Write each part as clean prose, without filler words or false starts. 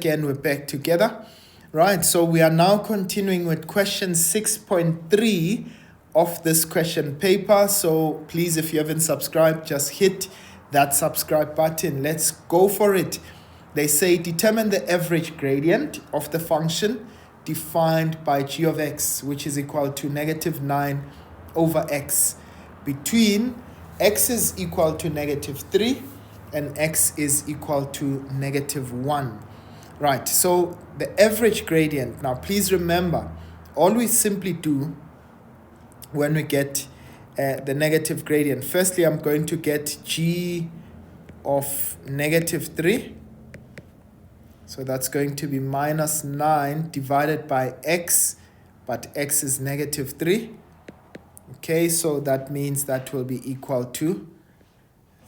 Again, we're back together. Right, so we are now continuing with question 6.3 of this question paper. So please, if you haven't subscribed, just hit that subscribe button. Let's go for it. They say determine the average gradient of the function defined by g of x, which is equal to negative 9 over x, between x is equal to negative 3 and x is equal to negative 1. Right, so the average gradient. Now, please remember, all we simply do when we get the negative gradient, firstly, I'm going to get g of negative 3. So that's going to be minus 9 divided by x, but x is negative 3. Okay, so that means that will be equal to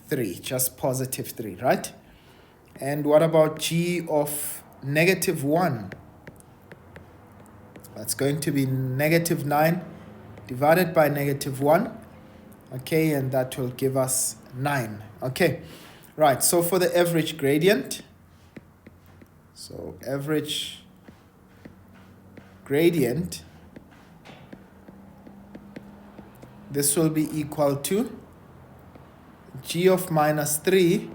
3, just positive 3, right? And what about g of negative 1? That's going to be negative 9 divided by negative 1. Okay, and that will give us 9. Okay, right, so for the average gradient, so average gradient, this will be equal to g of minus 3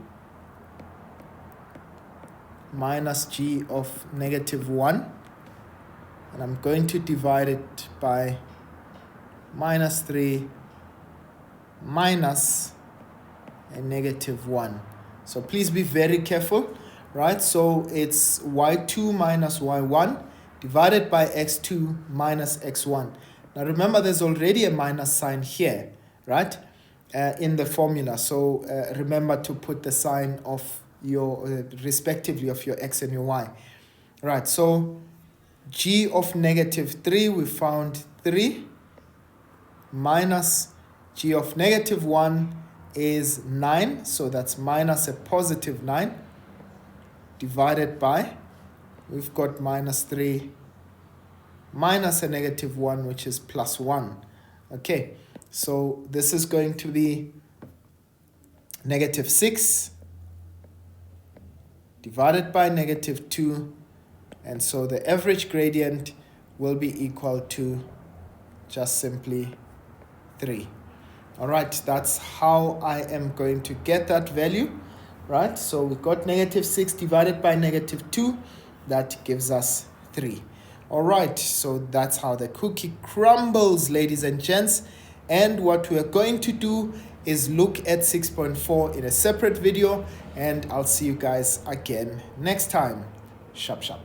minus g of negative 1, and I'm going to divide it by minus 3 minus a negative 1. So please be very careful, right? So it's y2 minus y1 divided by x2 minus x1. Now remember, there's already a minus sign here, right, in the formula. So remember to put the sign of your respectively of your x and your y. Right, so g of negative 3, we found 3 minus g of negative 1 is 9, so that's minus a positive 9 divided by, we've got minus 3 minus a negative 1, which is plus 1. Okay, so this is going to be negative 6 divided by negative 2, and so the average gradient will be equal to just simply 3. All right, that's how I am going to get that value, right? So we got negative 6 divided by negative 2, that gives us 3. All right, so that's how the cookie crumbles, ladies and gents. And what we are going to do is look at 6.4 in a separate video, and I'll see you guys again next time. Sharp, sharp.